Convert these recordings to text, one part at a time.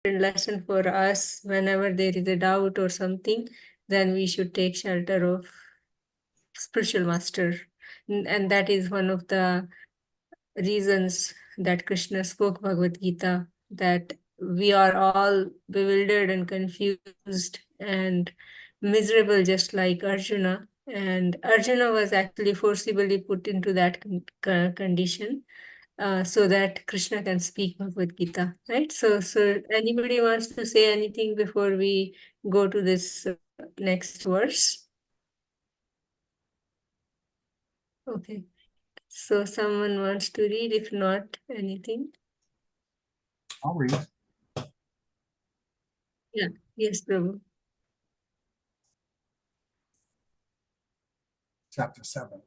lesson for us. Whenever there is a doubt or something, then we should take shelter of spiritual master. And that is one of the reasons that Krishna spoke Bhagavad Gita, that we are all bewildered and confused and miserable, just like Arjuna. And Arjuna was actually forcibly put into that condition so that Krishna can speak Bhagavad Gita, right? So anybody wants to say anything before we go to this next verse? Okay. So someone wants to read, if not anything. I'll read. Yeah. Yes, Prabhu. Chapter 7.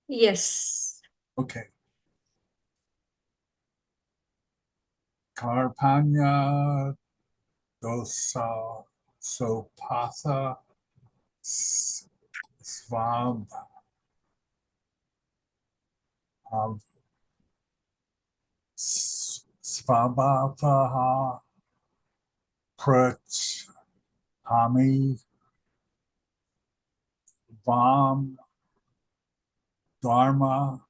Yes. Okay. Karpanya dosa sopatha svab svabhavaha prachami vam dharma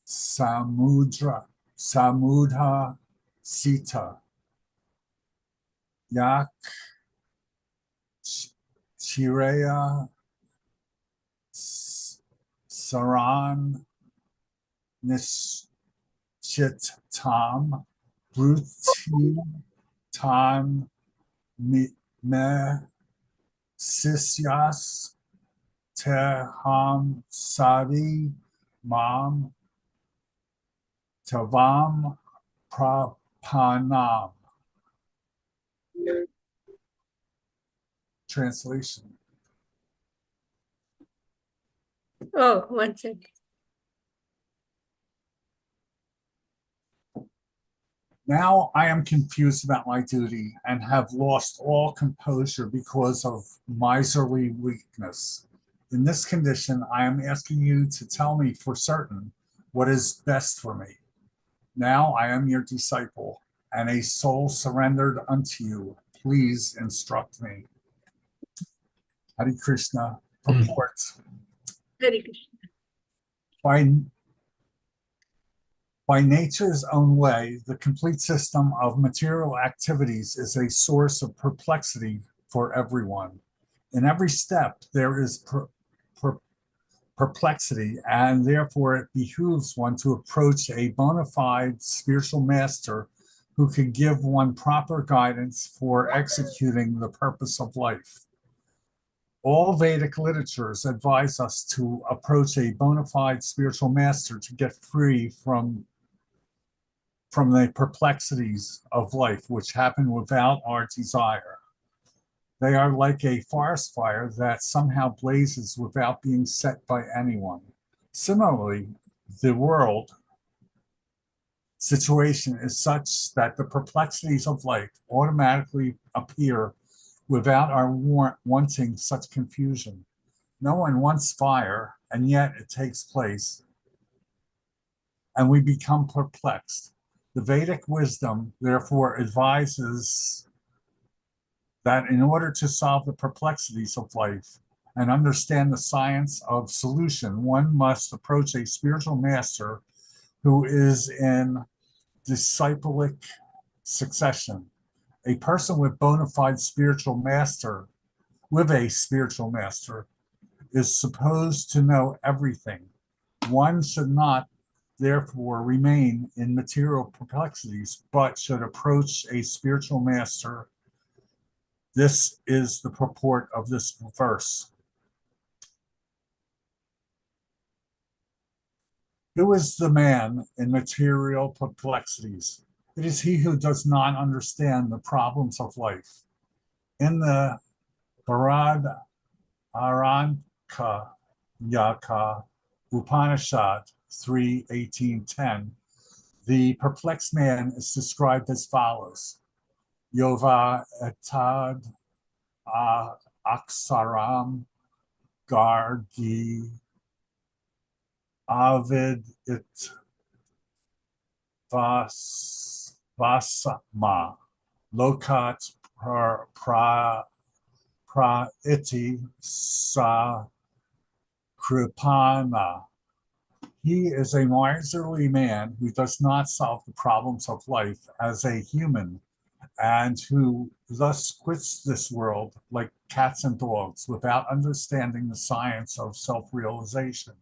samudha sita yak chireya saran nishchitam bruti tam me sisyas teham sadi mam tavam prapanam. Translation. Oh, one second. Now I am confused about my duty and have lost all composure because of miserly weakness. In this condition, I am asking you to tell me for certain what is best for me. Now I am your disciple and a soul surrendered unto you. Please instruct me. Hare Krishna. Purport. Hare Krishna. By nature's own way, the complete system of material activities is a source of perplexity for everyone. In every step, there is perplexity, and therefore it behooves one to approach a bona fide spiritual master who can give one proper guidance for executing the purpose of life. All Vedic literatures advise us to approach a bona fide spiritual master to get free from the perplexities of life, which happen without our desire. They are like a forest fire that somehow blazes without being set by anyone. Similarly, the world situation is such that the perplexities of life automatically appear without our wanting such confusion. No one wants fire, and yet it takes place, and we become perplexed. The Vedic wisdom, therefore, advises that in order to solve the perplexities of life and understand the science of solution, one must approach a spiritual master who is in disciplic succession. A person with bona fide spiritual master, with a spiritual master, is supposed to know everything. One should not therefore remain in material perplexities, but should approach a spiritual master. This is the purport of this verse. Who is the man in material perplexities? It is he who does not understand the problems of life. In the Bharad Aranka Yaka Upanishad 3:18-10, the perplexed man is described as follows. Yova etad aksaram gargi avid it vasma lokat pra iti sa kripana. He is a miserly man who does not solve the problems of life as a human, and who thus quits this world like cats and dogs without understanding the science of self-realization.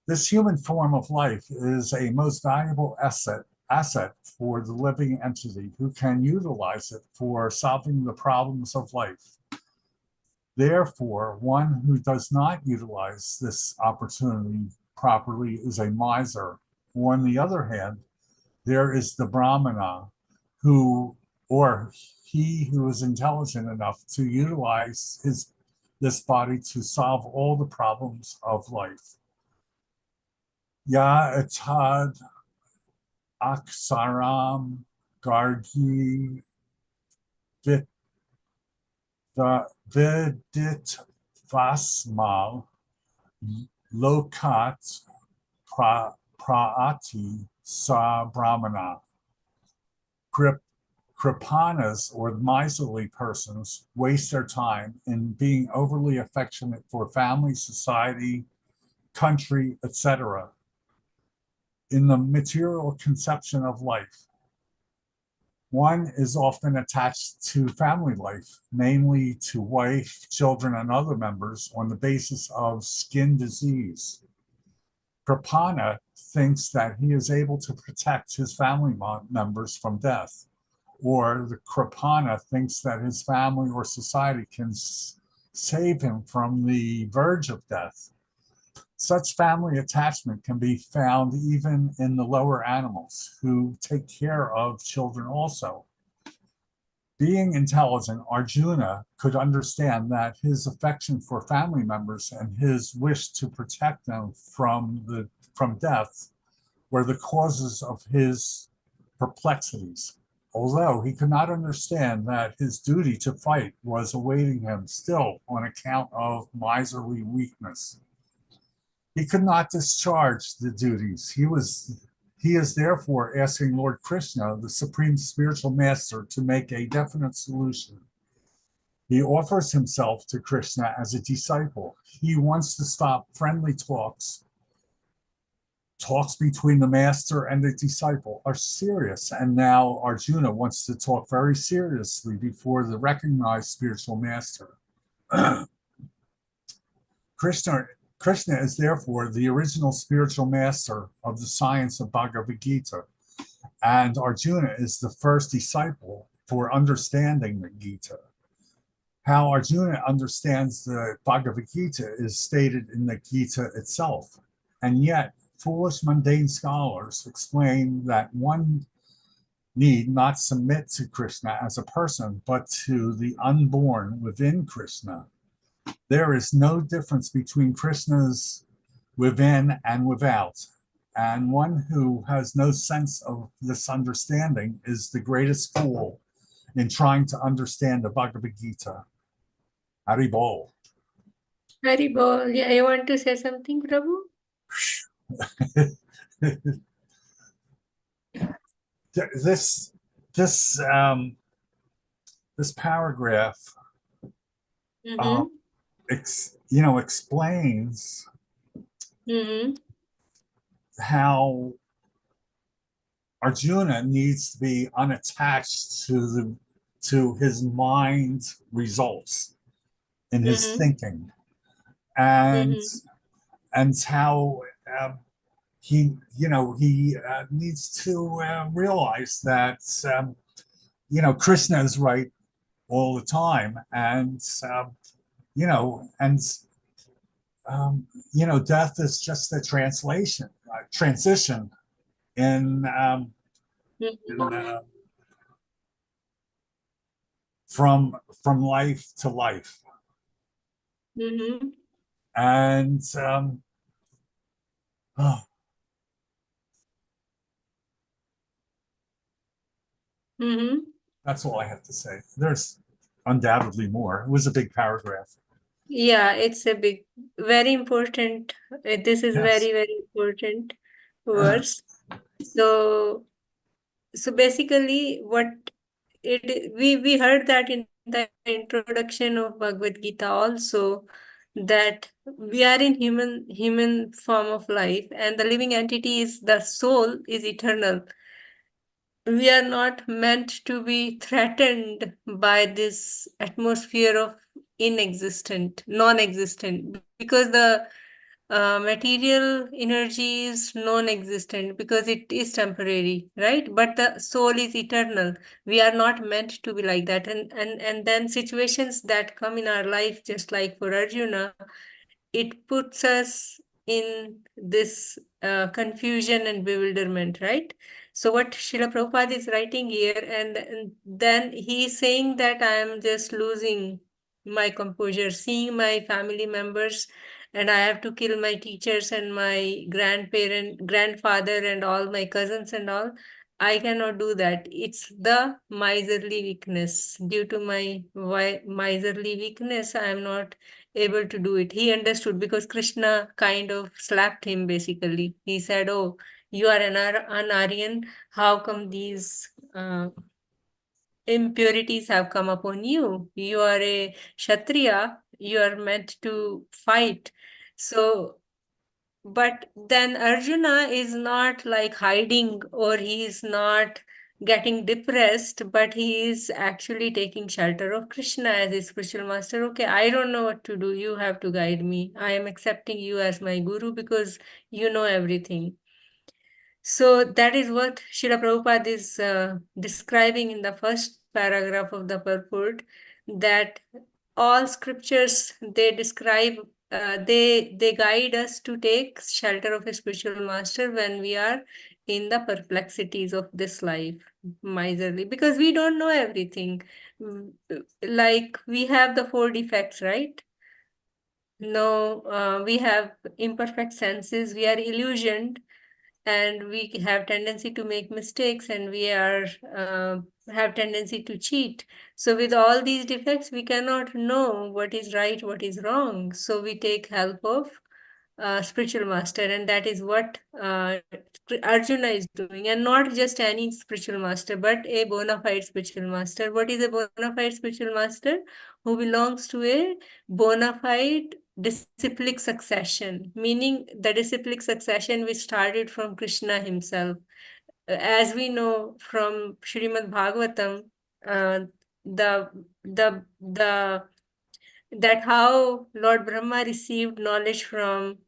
This human form of life is a most valuable asset for the living entity who can utilize it for solving the problems of life. Therefore, one who does not utilize this opportunity properly is a miser. On the other hand, there is the Brahmana, who, or he who is intelligent enough to utilize this body to solve all the problems of life. Ya etad aksaram gargi vit vidit vasmal lokat praati sa brahmana. Kripanas, or miserly persons, waste their time in being overly affectionate for family, society, country, etc. In the material conception of life, one is often attached to family life, namely to wife, children, and other members, on the basis of skin disease. Kripana thinks that he is able to protect his family members from death, or the Kripana thinks that his family or society can save him from the verge of death. Such family attachment can be found even in the lower animals, who take care of children also. Being intelligent, Arjuna could understand that his affection for family members and his wish to protect them from death were the causes of his perplexities. Although he could not understand that his duty to fight was awaiting him still on account of miserly weakness. He could not discharge the duties. He is therefore asking Lord Krishna, the supreme spiritual master, to make a definite solution. He offers himself to Krishna as a disciple. He wants to stop friendly talks between the master and the disciple are serious. And now Arjuna wants to talk very seriously before the recognized spiritual master. Krishna is therefore the original spiritual master of the science of Bhagavad Gita. And Arjuna is the first disciple for understanding the Gita. How Arjuna understands the Bhagavad Gita is stated in the Gita itself. And yet, foolish mundane scholars explain that one need not submit to Krishna as a person, but to the unborn within Krishna. There is no difference between Krishna's within and without. And one who has no sense of this understanding is the greatest fool in trying to understand the Bhagavad Gita. Haribol. Haribol, yeah, you want to say something, Prabhu? this this this paragraph Mm-hmm. explains Mm-hmm. how Arjuna needs to be unattached to his mind results in his Mm-hmm. thinking, and Mm-hmm. how he needs to realize that Krishna is right all the time, and and death is just a transition in, Mm-hmm. from life to life, Mm-hmm. and oh, Mm-hmm. that's all I have to say. There's undoubtedly more. It was a big paragraph. Yeah, it's a big, very important. This is Yes. very, very important verse. So, so basically, what we heard that in the introduction of Bhagavad Gita also, that we are in human form of life, and the living entity is the soul is eternal. We are not meant to be threatened by this atmosphere of inexistent, non-existent, because the material energy is non-existent because it is temporary, right? But the soul is eternal. We are not meant to be like that. And then situations that come in our life, just like for Arjuna, it puts us in this confusion and bewilderment, right? So what Srila Prabhupada is writing here, and then he is saying that I am just losing my composure, seeing my family members, and I have to kill my teachers and my grandfather, and all my cousins and all. I cannot do that. It's the miserly weakness. Due to my miserly weakness, I am not able to do it. He understood because Krishna kind of slapped him basically. He said, "Oh, you are an Aryan. How come these impurities have come upon you? You are a Kshatriya. You are meant to fight." So, but then Arjuna is not like hiding, or he is not getting depressed, but he is actually taking shelter of Krishna as his spiritual master. Okay, I don't know what to do. You have to guide me. I am accepting you as my guru because you know everything. So that is what Srila Prabhupada is describing in the first paragraph of the purport, that all scriptures they describe, they guide us to take shelter of a spiritual master when we are in the perplexities of this life, miserly, because we don't know everything. Mm, Like we have the four defects, right? No, we have imperfect senses, we are illusioned, and we have tendency to make mistakes, and we are have tendency to cheat. So with all these defects we cannot know what is right, what is wrong, so we take help of spiritual master, and that is what Arjuna is doing, and not just any spiritual master, but a bona fide spiritual master. What is a bona fide spiritual master? Who belongs to a bona fide disciplic succession, meaning the disciplic succession which started from Krishna himself. As we know from Srimad Bhagavatam, uh, the the that how Lord Brahma received knowledge from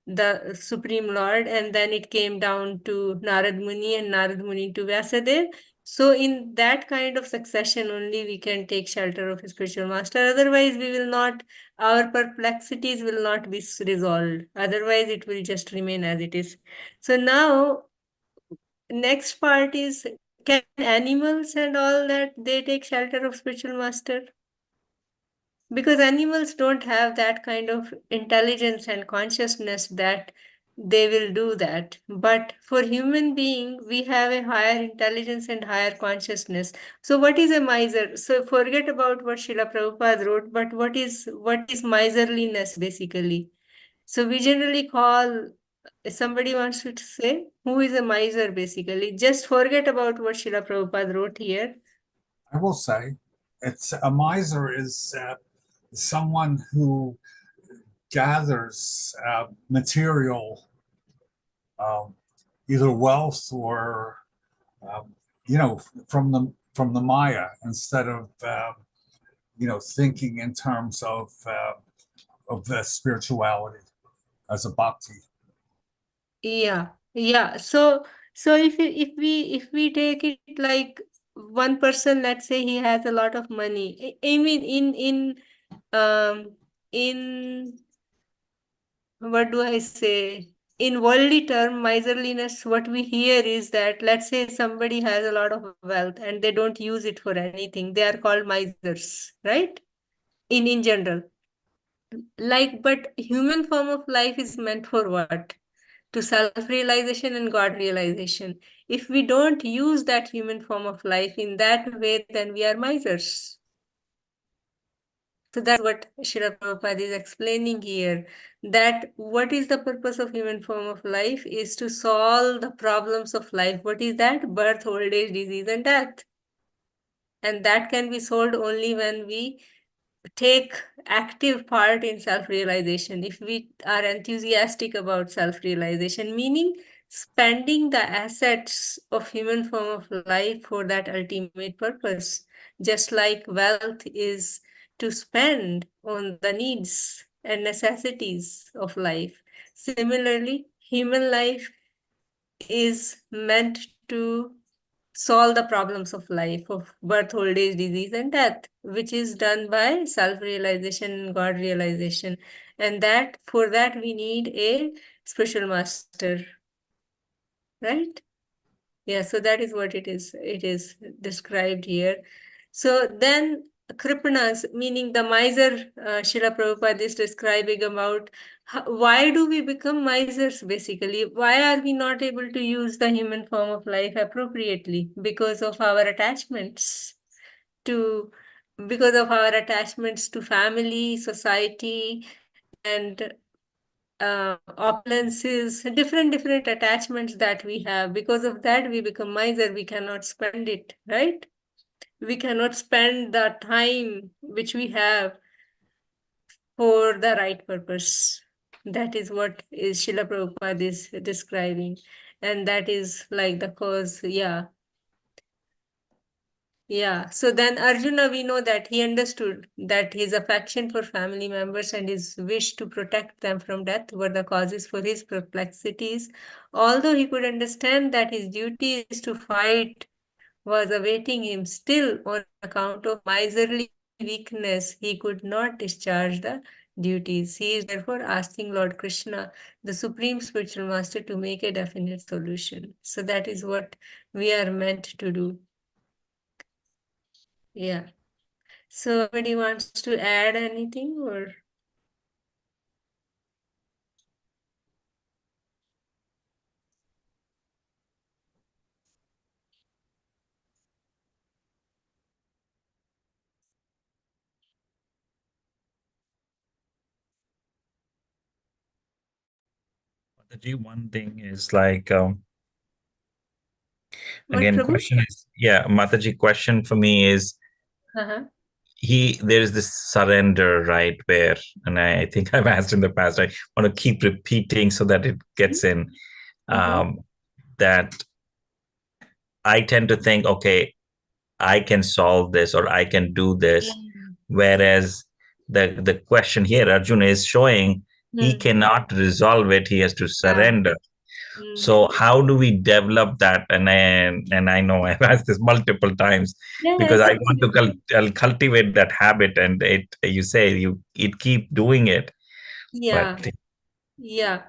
the Supreme Lord, and then it came down to Narad Muni, and Narad Muni to Vyasadeva. So, in that kind of succession, only we can take shelter of a spiritual master. Otherwise, we will not, our perplexities will not be resolved. Otherwise, it will just remain as it is. So, now, next part is, can animals and all that they take shelter of spiritual master? Because animals don't have that kind of intelligence and consciousness that they will do that. But for human being, we have a higher intelligence and higher consciousness. So what is a miser? So forget about what Srila Prabhupada wrote, but what is miserliness basically? So we generally call, somebody wants to say who is a miser basically. Just forget about what Srila Prabhupada wrote here. I will say, it's a miser is someone who gathers material, um, either wealth or um, from the Maya, instead of thinking in terms of the spirituality as a bhakti. Yeah, yeah. So if we take it like one person, let's say he has a lot of money. I mean, in what do I say? In worldly term, miserliness, what we hear is that, let's say somebody has a lot of wealth and they don't use it for anything. They are called misers, right? In general. Like, but human form of life is meant for what? To self-realization and God realization. If we don't use that human form of life in that way, then we are misers. So that's what Srila Prabhupada is explaining here, that what is the purpose of human form of life is to solve the problems of life. What is that? Birth, old age, disease, and death. And that can be solved only when we take active part in self-realization. If we are enthusiastic about self-realization, meaning spending the assets of human form of life for that ultimate purpose, just like wealth is to spend on the needs and necessities of life. Similarly, human life is meant to solve the problems of life, of birth, old age, disease, and death, which is done by self-realization, God realization. And that for that we need a spiritual master, right? Yeah, so that is what it is. It is described here. So then Kripanas, meaning the miser, Srila Prabhupada is describing about why do we become misers basically? Why are we not able to use the human form of life appropriately? Because of our attachments to family, society, and opulences, different attachments that we have. Because of that, we become miser. We cannot spend it, right? We cannot spend the time which we have for the right purpose. That is what is Srila Prabhupada is describing. And that is like the cause, yeah. Yeah, so then Arjuna, we know that he understood that his affection for family members and his wish to protect them from death were the causes for his perplexities. Although he could understand that his duty is to fight was awaiting him, still on account of miserly weakness, he could not discharge the duties. He is therefore asking Lord Krishna, the Supreme Spiritual Master, to make a definite solution. So that is what we are meant to do. Yeah. So anybody wants to add anything or? Mataji, one thing is like What, again, Prabhu? question is, yeah, Mataji, question for me is Uh-huh. there is this surrender, right? Where, and I think I've asked in the past, I want to keep repeating so that it gets in. Uh-huh. That I tend to think, okay, I can solve this or I can do this. Mm. Whereas the question here, Arjuna is showing he Mm. cannot resolve it, he has to Yeah. surrender. Mm. So how do we develop that? And I know I've asked this multiple times because Yes, I want to I'll cultivate that habit, and it you say it keep doing it, yeah. but Yeah.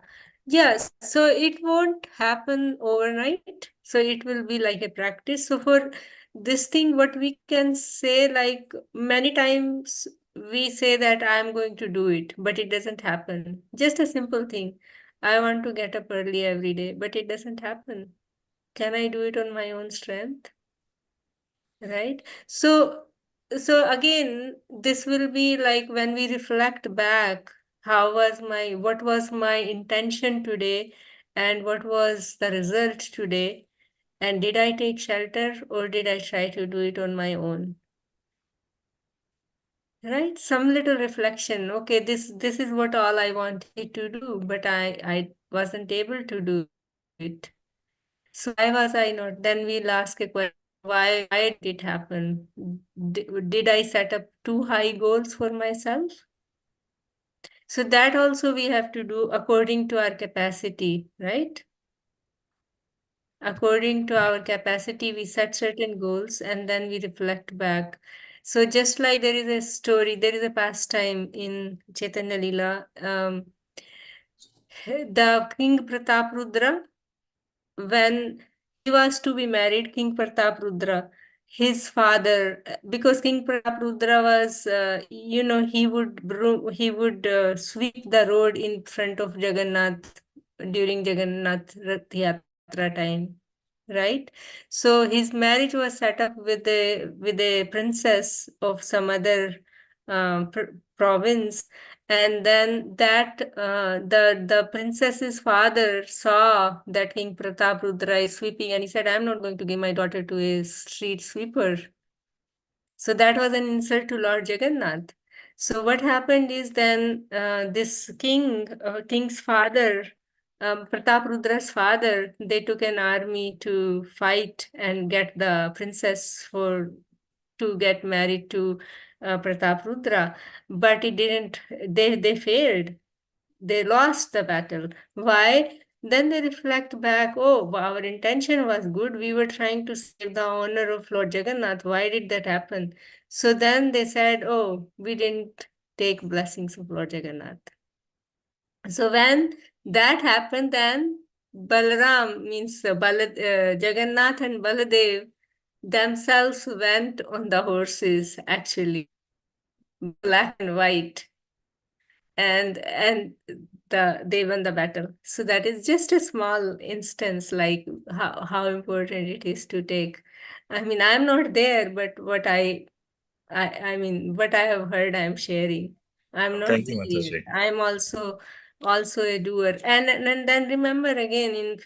Yes. So it won't happen overnight. So it will be like a practice. So for this thing, what we can say, like many times we say that I'm going to do it, but it doesn't happen. Just a simple thing. I want to get up early every day, but it doesn't happen. Can I do it on my own strength? Right? So again, this will be like when we reflect back, what was my intention today and what was the result today? And did I take shelter or did I try to do it on my own? Right? Some little reflection. Okay, this is what all I wanted to do, but I wasn't able to do it. So why was I not? Then we'll ask a question, why did it happen? Did I set up too high goals for myself? So that also we have to do according to our capacity, right? According to our capacity, we set certain goals and then we reflect back. So just like there is a story, there is a pastime in Chaitanya Lila. The King Pratap Rudra, when he was to be married, King Pratap Rudra, his father, because King Pratap Rudra was, he would sweep the road in front of Jagannath during Jagannath Rath Yatra time, right? So his marriage was set up with a princess of some other province, and then that the princess's father saw that King Prataprudra is sweeping, and he said, "I'm not going to give my daughter to a street sweeper." So that was an insult to Lord Jagannath. So what happened is then this king's father, Prataparudra's father, they took an army to fight and get the princess to get married to Prataparudra, but it didn't. They failed. They lost the battle. Why? Then they reflect back, oh, our intention was good. We were trying to save the honor of Lord Jagannath. Why did that happen? So then they said, oh, we didn't take blessings of Lord Jagannath. So when that happened, then Balaram means Jagannath and Baladev themselves went on the horses, actually, black and white, and they won the battle. So that is just a small instance, like how important it is to take. I mean, I'm not there, but I mean, what I have heard, I'm sharing. I'm not Thank you, there yet. Mataji. I'm also a doer. And then remember again in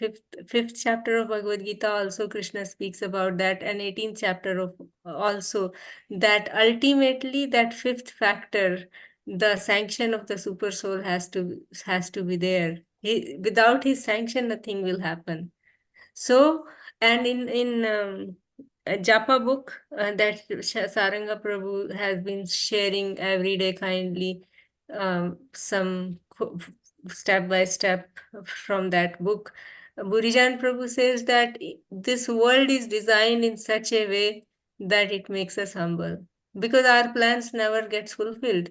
fifth chapter of Bhagavad Gita, also Krishna speaks about that, and 18th chapter of also that ultimately that fifth factor, the sanction of the super soul has to be there. Without his sanction, nothing will happen. So, and in a Japa book that Saranga Prabhu has been sharing every day kindly, some step by step from that book, Burijan Prabhu says that this world is designed in such a way that it makes us humble because our plans never gets fulfilled.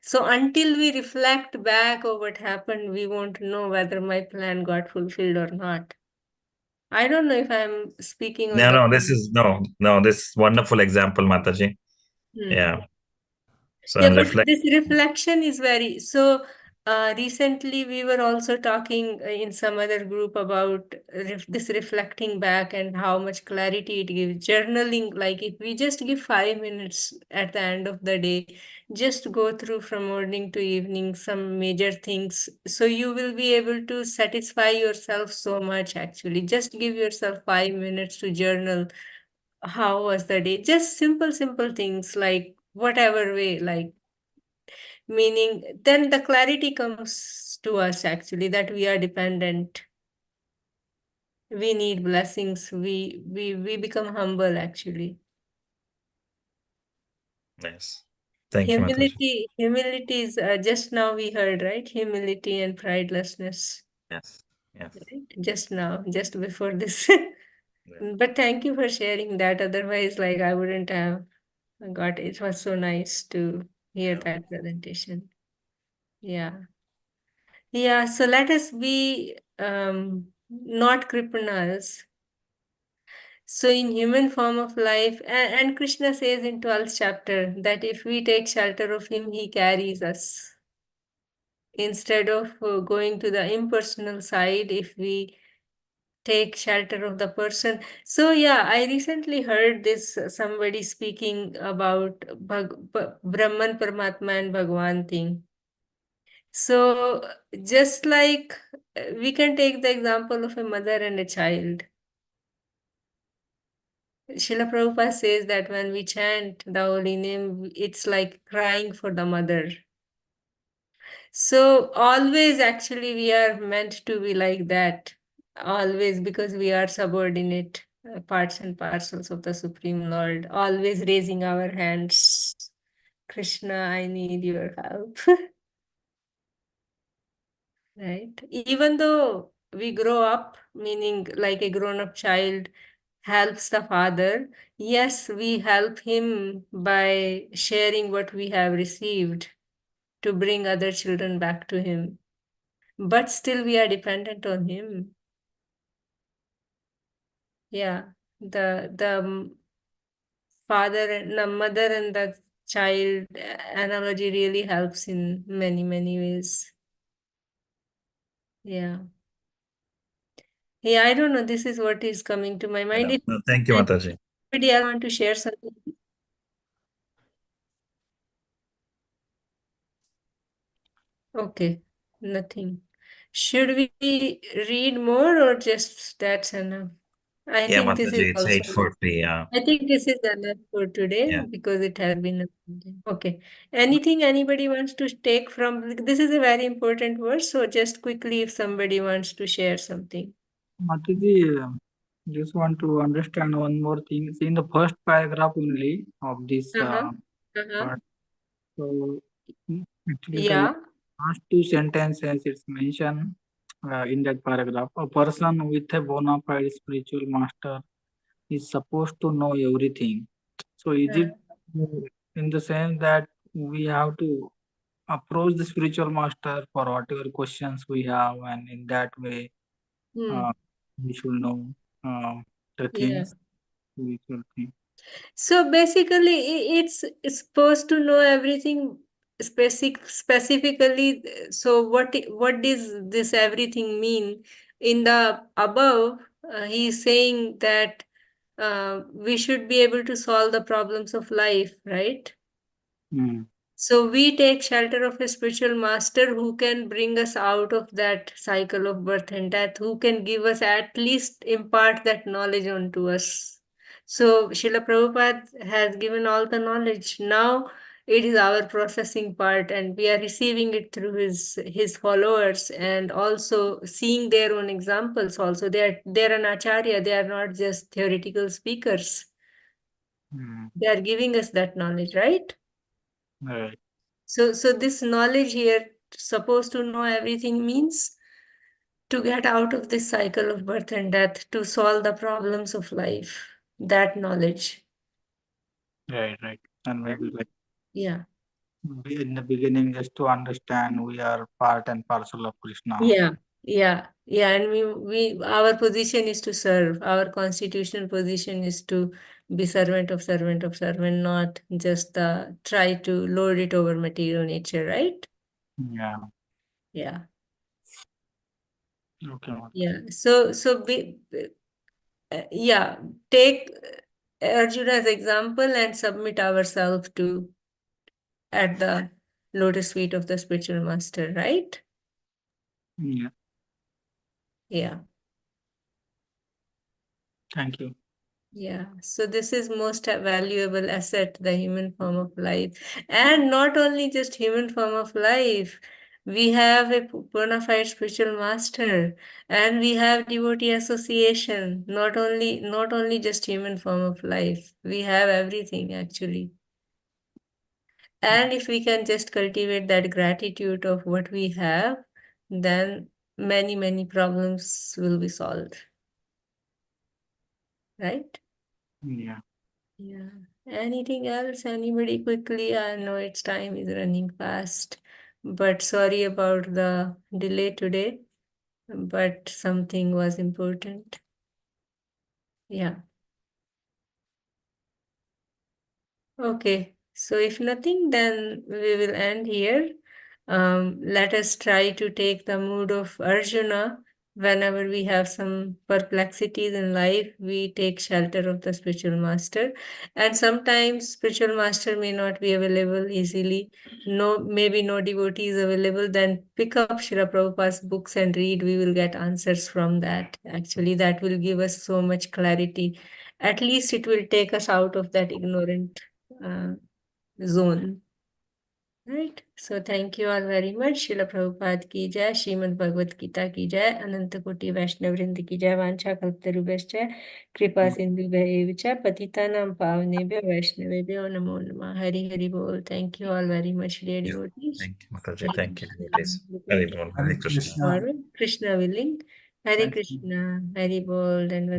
So until we reflect back on what happened, we won't know whether my plan got fulfilled or not. I don't know if I'm speaking on No, the. no, this wonderful example, Mataji. Hmm. Yeah. So Yeah, and but reflect. this reflection is very so. Recently, we were also talking in some other group about this reflecting back and how much clarity it gives. Journaling, like if we just give 5 minutes at the end of the day, just go through from morning to evening some major things. So you will be able to satisfy yourself so much actually. Just give yourself 5 minutes to journal. How was the day? Just simple things like whatever way, like meaning then the clarity comes to us actually that we are dependent. We need blessings. We become humble actually. Yes. Thank you, Mataji. Humility is just now we heard, right? Humility and pridelessness, Yes. Yes. right? Just now, just before this. Yeah. But thank you for sharing that. Otherwise, like I wouldn't have got it. It was so nice to hear Yeah. that presentation. Yeah. Yeah. So let us be not Kripanas. So in human form of life, and Krishna says in 12th chapter that if we take shelter of him, he carries us. Instead of going to the impersonal side, if we take shelter of the person. So yeah, I recently heard this somebody speaking about Brahman, Paramatma and Bhagwan thing. So just like we can take the example of a mother and a child. Srila Prabhupada says that when we chant the holy name, it's like crying for the mother. So always actually we are meant to be like that. Always because we are subordinate parts and parcels of the Supreme Lord. Always raising our hands. Krishna, I need your help. Right? Even though we grow up, meaning like a grown-up child helps the father, yes, we help him by sharing what we have received to bring other children back to him. But still we are dependent on him. Yeah. The father and the mother and the child analogy really helps in many ways. Yeah. Yeah, I don't know. This is what is coming to my mind. Yeah. If No, thank you, Mataji. anybody else want to share something. Okay, nothing. Should we read more or just that's enough? I Yeah, think this is Mataji, it's also 8:40. Yeah. I think this is enough for today Yeah. because it has been a okay. Anything anybody wants to take from this is a very important verse, so just quickly if somebody wants to share something. Mataji, just want to understand one more thing. See, in the first paragraph only of this Uh-huh. Uh-huh. part, so actually the Yeah. last two sentences it's mentioned in that paragraph. A person with a bona fide spiritual master is supposed to know everything. So is it in the sense that we have to approach the spiritual master for whatever questions we have, and in that way Hmm. uh, we should know uh, the Yeah. things, spiritual things. So basically, it's supposed to know everything specifically. So what does this everything mean? In the above, he's saying that we should be able to solve the problems of life, right? Mm, So we take shelter of a spiritual master who can bring us out of that cycle of birth and death, who can give us at least impart that knowledge onto us. So Srila Prabhupada has given all the knowledge. Now it is our processing part, and we are receiving it through his followers and also seeing their own examples. Also, they're an acharya. They are not just theoretical speakers. mm, They are giving us that knowledge, right? right, So this knowledge here, supposed to know everything means to get out of this cycle of birth and death, to solve the problems of life. That knowledge. right, right. And maybe like Yeah. in the beginning, just to understand we are part and parcel of Krishna. Yeah. Yeah. Yeah. And our position is to serve. Our constitutional position is to be servant of servant of servant, not just try to lord it over material nature, right? Yeah, Yeah. okay. Yeah. Yeah, take Arjuna as example and submit ourselves to at the lotus feet of the spiritual master, right? Yeah, Yeah. thank you. Yeah, so this is most valuable asset, the human form of life. And not only just human form of life, we have a bona fide spiritual master and we have devotee association. Not only just human form of life. We have everything actually. And if we can just cultivate that gratitude of what we have, then many, many problems will be solved. Right? Yeah. Yeah. Anything else? Anybody quickly? I know its time is running fast, but sorry about the delay today, but something was important. Yeah. Okay. So if nothing, then we will end here. Let us try to take the mood of Arjuna. Whenever we have some perplexities in life, we take shelter of the spiritual master. And sometimes spiritual master may not be available easily. No, maybe no devotee is available. Then pick up Srila Prabhupada's books and read. We will get answers from that. Actually, that will give us so much clarity. At least it will take us out of that ignorant uh, zone. Right. So thank you all very much. Srila Prabhupada ki jai, Srimad Bhagavad Gita ki jai, Ananta Koti Vaishnav Vrinda ki jai, Vancha Kalptarubhascha, Kripa Sindhu Bhaivacha, Patitanam Pavnebhyo Vaishnavebhyo Namo Namah. Hari Hari Bol. Thank you all very much, dear Yeah. devotees. Thank you, Mataji. Hari Thank you, Krishna. devotees. Hari Looking Bol, Hare Hare Krishna. Krishna. forward. Krishna willing. Hari Thank you. Krishna. Hari Bol. And